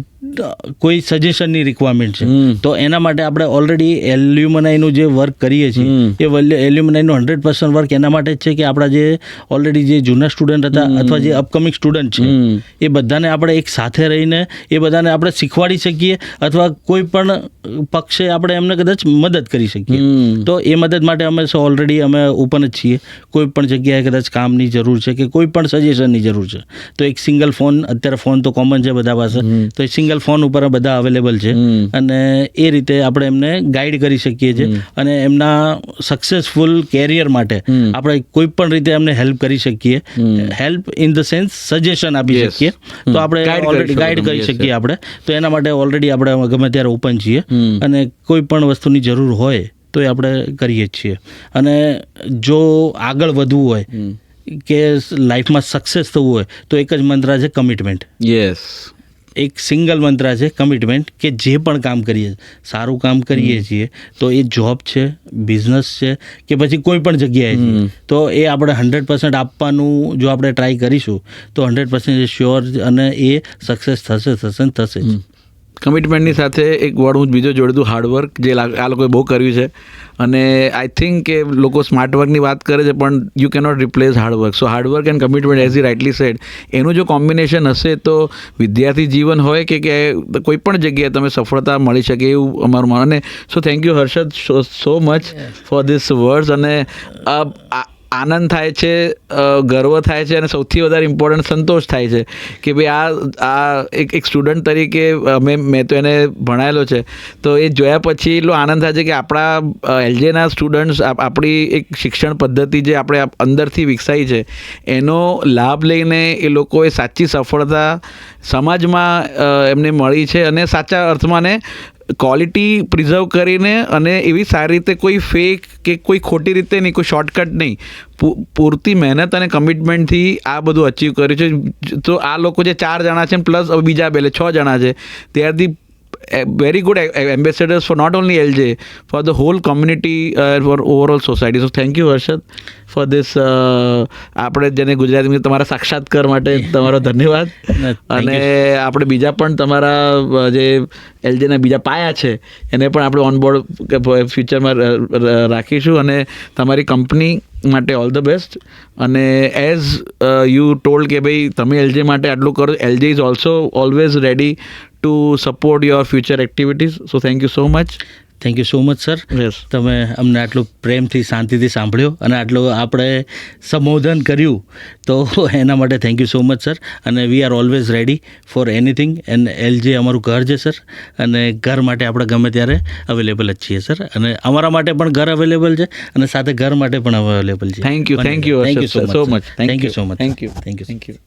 કોઈ સજેશનની રિક્વાયરમેન્ટ છે તો એના માટે આપણે ઓલરેડી એલ્યુમનાઈનું જે વર્ક કરીએ છીએ એ એલ્યુમનાઈનું 100% વર્ક એના માટે જ છે કે આપણા જે ઓલરેડી જે જૂના સ્ટુડન્ટ હતા અથવા જે અપકમિંગ સ્ટુડન્ટ છે એ બધાને આપણે એક સાથે રહીને એ બધાને આપણે શીખવાડી શકીએ અથવા કોઈ પણ પક્ષે આપણે એમને કદાચ મદદ કરી શકીએ. તો એ મદદ માટે અમે ઓલરેડી અમે ઓપન જ છીએ. કોઈ પણ જગ્યાએ કદાચ કામની જરૂર છે કે કોઈ પણ સજેશનની જરૂર છે તો એક સિંગલ ફોન, અત્યારે ફોન તો કોમન છે બધા પાસે, તો એક સિંગલ ફોન ઉપર બધા અવેલેબલ છે અને એ રીતે આપણે એમને ગાઈડ કરી શકીએ છીએ અને એમના સક્સેસફુલ કેરિયર માટે આપણે કોઈ પણ રીતે એમને હેલ્પ કરી શકીએ. Help in the sense suggestion આપી શકીએ, તો આપણે ઓલરેડી ગાઈડ કરી શકીએ આપણે. તો એના માટે ઓલરેડી આપણે ગમે ત્યારે ઓપન છીએ અને કોઈ પણ વસ્તુની જરૂર હોય તો એ આપણે કરીએ જ છીએ. અને જો આગળ વધવું હોય કે લાઈફમાં સક્સેસ થવું હોય તો એક જ મંત્ર છે, કમિટમેન્ટ. યસ, એક સિંગલ મંત્ર છે કમિટમેન્ટ, કે જે પણ કામ કરીએ, સારું કામ કરીએ છીએ તો એ જોબ છે, બિઝનેસ છે કે પછી કોઈ પણ જગ્યાએ છે તો એ આપણે 100% આપવાનું જો આપણે ટ્રાય કરીશું તો 100% શ્યોર અને એ સક્સેસ થશે જ. કમિટમેન્ટની સાથે એક વર્ડ હું બીજો જોડું, હાર્ડવર્ક, જે આ લોકોએ બહુ કર્યું છે. અને આઈ થિંક કે લોકો સ્માર્ટ વર્કની વાત કરે છે પણ you cannot replace hard work. So hard work and commitment, as you rightly said, એનું જો કોમ્બિનેશન હશે તો વિદ્યાર્થી જીવન હોય કે કોઈ પણ જગ્યાએ તમે સફળતા મળી શકે એવું અમારું માન. અને so thank you Harshad so much for this words. અને આનંદ થાય છે, ગર્વ થાય છે અને સૌથી વધારે ઇમ્પોર્ટન્ટ સંતોષ થાય છે કે ભાઈ આ એક સ્ટુડન્ટ તરીકે મેં તો એને ભણાયેલો છે તો એ જોયા પછી એટલો આનંદ થાય છે કે આપણા એલજેના સ્ટુડન્ટ્સ આપણી એક શિક્ષણ પદ્ધતિ જે આપણે અંદરથી વિકસાઈ છે એનો લાભ લઈને એ લોકોએ સાચી સફળતા સમાજમાં એમને મળી છે અને સાચા અર્થમાં ને ક્વોલિટી પ્રિઝર્વ કરીને અને એવી સારી રીતે કોઈ ફેક કે કોઈ ખોટી રીતે નહીં, કોઈ શોર્ટકટ નહીં, પૂરતી મહેનત અને કમિટમેન્ટથી આ બધું અચીવ કર્યું છે. તો આ લોકો જે 4 જણા છે પ્લસ બીજા 6 જણા છે, they are the very good ambassadors for not only LJ, for the whole community, for overall society. So thank you Harshad for this. આપણે જેને ગુજરાતીમાં તમારા સાક્ષાત્કાર માટે તમારો ધન્યવાદ. અને આપણે બીજા પણ તમારા જે એલજેના બીજા પાયા છે એને પણ આપણે ઓનબોર્ડ ફ્યુચરમાં રાખીશું. અને તમારી કંપની માટે ઓલ ધ બેસ્ટ. અને એઝ યુ ટોલ્ડ કે ભાઈ તમે એલજે માટે આટલું કરો, LJ is also always ready to support your future activities. So thank you so much. Thank you so much sir. તમે અમને આટલું પ્રેમથી શાંતિથી સાંભળ્યો અને આટલું આપણે સંબોધન કર્યું તો એના માટે thank you so much sir. અને we are always ready for anything. And LJ અમારું ઘર છે સર અને ઘર માટે આપણે ગમે ત્યારે અવેલેબલ જ છીએ સર. અને અમારા માટે પણ ઘર અવેલેબલ છે અને સાથે ઘર માટે પણ અવેલેબલ છે. Thank you so much. Thank you so much. Thank you.